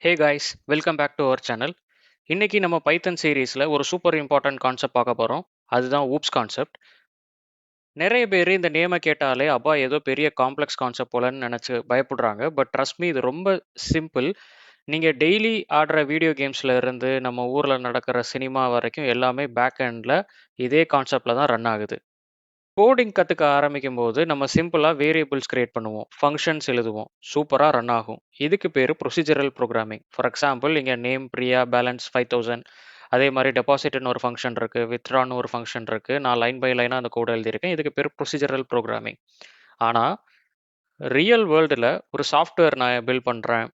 Hey guys, welcome back to our channel. இன்னைக்கு நம்ம பைத்தன் சீரீஸில் ஒரு சூப்பர் இம்பார்ட்டன்ட் கான்செப்ட் பார்க்க போகிறோம். அதுதான் ஊப்ஸ் கான்செப்ட். நிறைய பேர் இந்த நேமை கேட்டாலே அப்பா ஏதோ பெரிய காம்ப்ளெக்ஸ் கான்செப்ட் போலன்னு நினச்சி பயப்படுறாங்க. பட் ட்ரஸ்ட் மீ, இது ரொம்ப சிம்பிள். நீங்கள் டெய்லி ஆடுற வீடியோ கேம்ஸில் இருந்து நம்ம ஊரில் நடக்கிற சினிமா வரைக்கும் எல்லாமே பேக் எண்டில் இதே கான்செப்டில் தான் ரன் ஆகுது. கோடிங் கற்றுக்க ஆரம்பிக்கும் போது நம்ம சிம்பிளாக வேரியபிள்ஸ் கிரியேட் பண்ணுவோம், ஃபங்க்ஷன்ஸ் எழுதுவோம், சூப்பராக ரன் ஆகும். இதுக்கு பேர் ப்ரொசீஜரல் ப்ரோக்ராமிங். ஃபார் எக்ஸாம்பிள், இங்கே நேம் பிரியா, பேலன்ஸ் 5000. அதே மாதிரி டெபாசிட்னு ஒரு ஃபங்க்ஷன் இருக்குது, வித்ட்ரான்னு ஒரு ஃபங்க்ஷன் இருக்குது. நான் லைன் பை லைனாக அந்த கோடு எழுதியிருக்கேன். இதுக்கு பேர் ப்ரொசீஜரல் ப்ரோக்ராமிங். ஆனால் ரியல் வேர்ல்டில் ஒரு சாஃப்ட்வேர் நான் பில்ட் பண்ணுறேன்,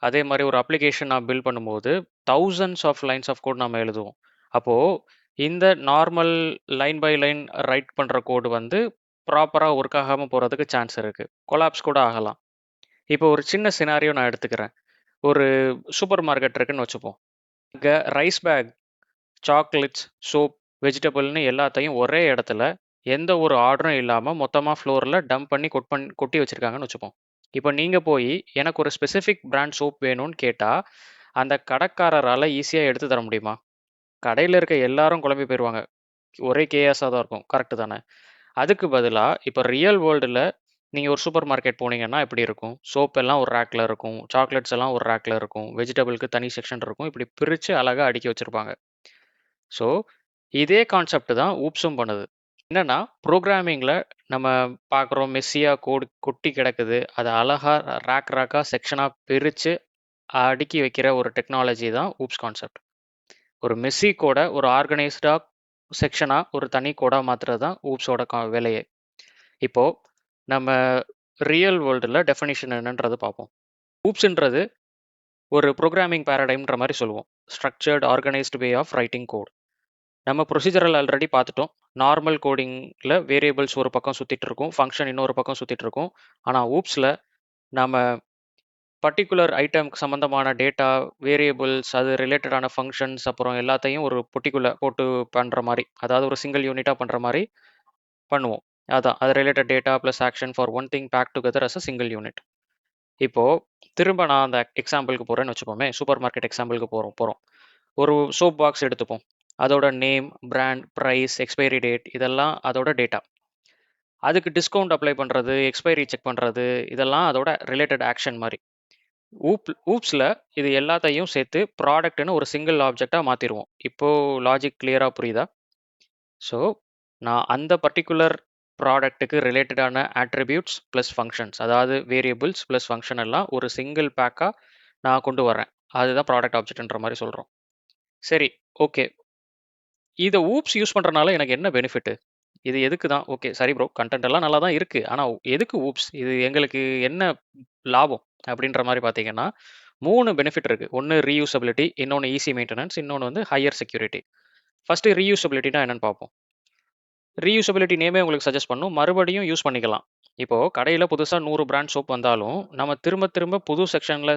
அதே மாதிரி ஒரு அப்ளிகேஷன் நான் பில்ட் பண்ணும்போது thousands of lines of code நம்ம எழுதுவோம். அப்போது இந்த normal line by line write பண்ணுற கோடு வந்து ப்ராப்பராக ஒர்க் ஆகாமல் போகிறதுக்கு சான்ஸ் இருக்குது, கொலாப்ஸ் கூட ஆகலாம். இப்போ ஒரு சின்ன சினாரியோ நான் எடுத்துக்கிறேன். ஒரு சூப்பர் மார்க்கெட் இருக்குன்னு வச்சுப்போம். இங்கே ரைஸ் பேக், சாக்லேட்ஸ், சோப், வெஜிடபிள்னு எல்லாத்தையும் ஒரே இடத்துல எந்த ஒரு ஆர்டரும் இல்லாமல் மொத்தமாக ஃப்ளோரில் டம்ப் பண்ணி கொட்டி வச்சுருக்காங்கன்னு வச்சுப்போம். இப்போ நீங்கள் போய் எனக்கு ஒரு ஸ்பெசிஃபிக் பிராண்ட் சோப் வேணும்னு கேட்டால் அந்த கடைக்காரரால் ஈஸியாக எடுத்து தர முடியுமா? கடையில் இருக்க எல்லாரும் குழம்பி போயிடுவாங்க. ஒரே கேஎஸாக தான் இருக்கும். கரெக்டு தானே? அதுக்கு பதிலாக இப்போ ரியல் வேர்ல்டில் நீங்கள் ஒரு சூப்பர் மார்க்கெட் போனீங்கன்னா எப்படி இருக்கும்? சோப் எல்லாம் ஒரு ரேக்கில் இருக்கும், சாக்லேட்ஸ் எல்லாம் ஒரு ரேக்கில் இருக்கும், வெஜிடபிளுக்கு தனி செக்ஷன் இருக்கும். இப்படி பிரித்து அழகாக அடுக்கி வச்சுருப்பாங்க. ஸோ இதே கான்செப்ட் தான் ஊப்ஸும் பண்ணுது. என்னன்னா, ப்ரோக்ராமிங்கில் நம்ம பார்க்குறோம் மெஸ்ஸியாக கோடு கொட்டி கிடக்குது, அதை அழகாக ரேக்காக செக்ஷனாக பிரித்து அடுக்கி வைக்கிற ஒரு டெக்னாலஜி தான் ஊப்ஸ் கான்செப்ட். ஒரு மெஸ்ஸி கோடை ஒரு ஆர்கனைஸ்டாக செக்ஷனாக ஒரு தனி கோடாக மாற்றுறது தான் ஊப்ஸோட வேலையே. இப்போது நம்ம ரியல் வேர்ல்டில் டெஃபினிஷன் என்னன்றது பார்ப்போம். ஊப்ஸ்ன்றது ஒரு ப்ரோக்ராமிங் பேரடைம்ன்ற மாதிரி சொல்லுவோம். Structured organised way of writing code. நம்ம ப்ரொசீஜரல் ஆல்ரெடி பார்த்துட்டோம். நார்மல் கோடிங்கில் வேரியபிள்ஸ் ஒரு பக்கம் சுற்றிட்டு இருக்கும், ஃபங்க்ஷன் இன்னொரு பக்கம் சுற்றிட்டு இருக்கும். ஆனால் ஊப்ஸில் நம்ம பர்டிகுலர் ஐட்டம்க்கு சம்மந்தமான டேட்டா, வேரியபிள்ஸ், அது ரிலேட்டடான ஃபங்க்ஷன்ஸ், அப்புறம் எல்லாத்தையும் ஒரு போட்டு பண்ணுற மாதிரி, அதாவது ஒரு சிங்கிள் யூனிட்டாக பண்ணுற மாதிரி பண்ணுவோம். அதான் அது related data plus action for one thing pack together as a single unit. இப்போது திரும்ப நான் அந்த எக்ஸாம்பிளுக்கு போகிறேன்னு வச்சுப்போமே, சூப்பர் மார்க்கெட் எக்ஸாம்பிளுக்கு போகிறோம். ஒரு சோப் பாக்ஸ் எடுத்துப்போம். அதோட name, brand, price, expiry date, இதெல்லாம் அதோட டேட்டா. அதுக்கு டிஸ்கவுண்ட் அப்ளை பண்ணுறது, எக்ஸ்பைரி செக் பண்ணுறது, இதெல்லாம் அதோட ரிலேட்டட் ஆக்ஷன் மாதிரி. ஊப்ஸில் இது எல்லாத்தையும் சேர்த்து ப்ராடக்ட்னு ஒரு சிங்கிள் ஆப்ஜெக்டாக மாற்றிடுவோம். இப்போது லாஜிக் கிளியராக புரியுதா? ஸோ நான் அந்த பர்டிகுலர் ப்ராடக்ட்டுக்கு ரிலேட்டடான ஆட்ரிபியூட்ஸ் ப்ளஸ் ஃபங்க்ஷன்ஸ், அதாவது வேரியபிள்ஸ் ப்ளஸ் ஃபங்க்ஷன் எல்லாம் ஒரு சிங்கிள் பேக்காக நான் கொண்டு வரேன். அதுதான் ப்ராடக்ட் ஆப்ஜெக்ட்ன்ற மாதிரி சொல்கிறோம். சரி, ஓகே. இதை ஊப்ஸ் யூஸ் பண்ணுறனால எனக்கு என்ன பெனிஃபிட்டு? இது எதுக்கு தான்? ஓகே, சரி ப்ரோ, கண்டென்ட் எல்லாம் நல்லா தான் இருக்குது. ஆனால் எதுக்கு ஊப்ஸ்? இது எங்களுக்கு என்ன லாபம் அப்படின்ற மாதிரி பார்த்தீங்கன்னா 3 பெனிஃபிட் இருக்குது. ஒன்று ரீயூசபிலிட்டி, இன்னொன்று ஈஸி மெயின்டெனன்ஸ், இன்னொன்று வந்து ஹையர் செக்யூரிட்டி. ஃபஸ்ட்டு ரீயூசபிலிட்டினா என்னென்னு பார்ப்போம். ரீயூசபிலிட்டி நேமே உங்களுக்கு சஜஸ்ட் பண்ணும், மறுபடியும் யூஸ் பண்ணிக்கலாம். இப்போது கடையில் புதுசாக 100 பிராண்ட் சோப் வந்தாலும் நம்ம திரும்ப திரும்ப புது செக்ஷனில்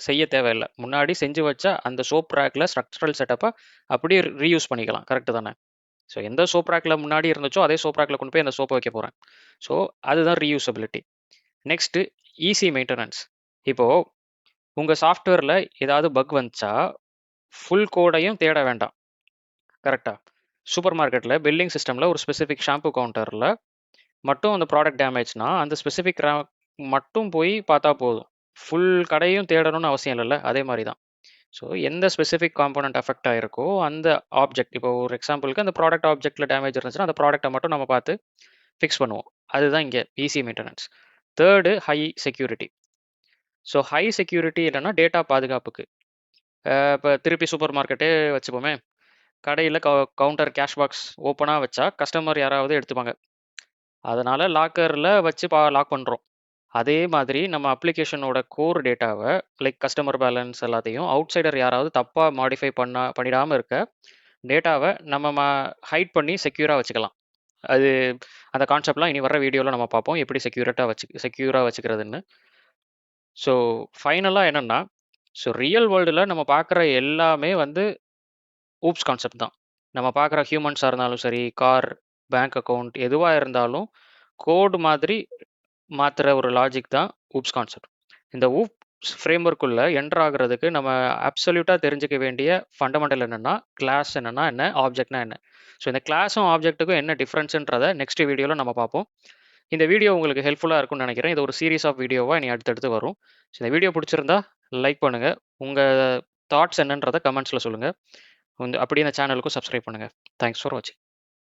செய்ய தேவையில்லை. முன்னாடி செஞ்சு வச்ச அந்த சோப் ரேக்கில் ஸ்ட்ரக்சரல் செட்டப்பை அப்படியே ரீயூஸ் பண்ணிக்கலாம். கரெக்டு தானே? ஸோ எந்த சோப் ரேக்கில் முன்னாடி இருந்துச்சோ அதே சோப் ரேக்கில் கொண்டு போய் அந்த சோப்பை வைக்க போகிறேன். ஸோ அதுதான் ரீயூசபிலிட்டி. Next easy maintenance. இப்போது உங்கள் சாஃப்ட்வேரில் ஏதாவது பக் வந்துச்சா ஃபுல் கோடையும் தேட வேண்டாம். கரெக்டாக? சூப்பர் மார்க்கெட்டில் பில்லிங் சிஸ்டமில் ஒரு ஸ்பெசிஃபிக் ஷாம்பு கவுண்டரில் மட்டும் அந்த ப்ராடக்ட் டேமேஜ்னா அந்த ஸ்பெசிஃபிக் மட்டும் போய் பார்த்தா போதும். ஃபுல் கடையும் தேடணும்னு அவசியம் இல்லைல்ல? அதே மாதிரி தான். ஸோ எந்த ஸ்பெசிஃபிக் காம்போனன்ட் அஃபெக்ட் ஆகிருக்கோ அந்த ஆப்ஜெக்ட், இப்போ ஒரு எக்ஸாம்பிளுக்கு அந்த ப்ராடக்ட் ஆப்ஜெக்ட்டில் டேமேஜ் இருந்துச்சுன்னா அந்த ப்ராடக்ட்டை மட்டும் நம்ம பார்த்து ஃபிக்ஸ் பண்ணுவோம். அதுதான் இங்கே easy maintenance. Third, high security. So high security என்னென்னா டேட்டா பாதுகாப்புக்கு. இப்போ திருப்பி சூப்பர் மார்க்கெட்டே வச்சுப்போமே, கடையில் கவுண்டர் கேஷ் பாக்ஸ் ஓப்பனாக வச்சா கஸ்டமர் யாராவது எடுத்துப்பாங்க. அதனால் லாக்கரில் வச்சு லாக் பண்ணுறோம். அதே மாதிரி நம்ம அப்ளிகேஷனோட கோர் டேட்டாவை லைக் கஸ்டமர் பேலன்ஸ் எல்லாத்தையும் அவுட் சைடர் யாராவது தப்பாக மாடிஃபை பண்ணிடாமல் இருக்க டேட்டாவை நம்ம ஹைட் பண்ணி செக்யூராக வச்சுக்கலாம். அது அந்த கான்செப்ட்லாம் இனி வர வீடியோவில் நம்ம பார்ப்போம், எப்படி செக்யூராக வச்சுக்கிறதுன்னு. ஸோ ஃபைனலாக என்னென்னா, ஸோ ரியல் வேர்ல்டில் நம்ம பார்க்குற எல்லாமே வந்து ஊப்ஸ் கான்செப்ட் தான். நம்ம பார்க்குற ஹியூமன்ஸாக இருந்தாலும் சரி, கார், பேங்க் அக்கௌண்ட், எதுவாக இருந்தாலும் கோடு மாதிரி மாற்றுற ஒரு லாஜிக் தான் ஊப்ஸ் கான்செப்ட். இந்த ஊப் ஃப்ரேம்வொர்க்குள்ள என்டர் ஆகுறதுக்கு நம்ம அப்சல்யூட்டா தெரிஞ்சுக்க வேண்டிய ஃபண்டமெண்டல் என்னன்னா, கிளாஸ் என்னன்னா என்ன? ஆப்ஜெக்ட்னா என்ன? ஸோ இந்த கிளாஸும் ஆப்ஜெக்ட்டுக்கும் என்ன டிஃபரன்ஸ்ன்றத நெக்ஸ்ட் வீடியோல நம்ம பார்ப்போம். இந்த வீடியோ உங்களுக்கு ஹெல்ப்ஃபுல்லா இருக்கும்னு நினைக்கிறேன். இது ஒரு சீரிஸ் ஆஃப் வீடியோவா இனி அடுத்தடுத்து வரும். ஸோ இந்த வீடியோ பிடிச்சிருந்தா லைக் பண்ணுங்க. உங்க தாட்ஸ் என்னன்றத கமெண்ட்ஸ்ல சொல்லுங்க. அப்படியே இந்த சேனலுக்கும் சப்ஸ்கிரைப் பண்ணுங்க. தேங்க்ஸ் ஃபார் வாட்சிங்.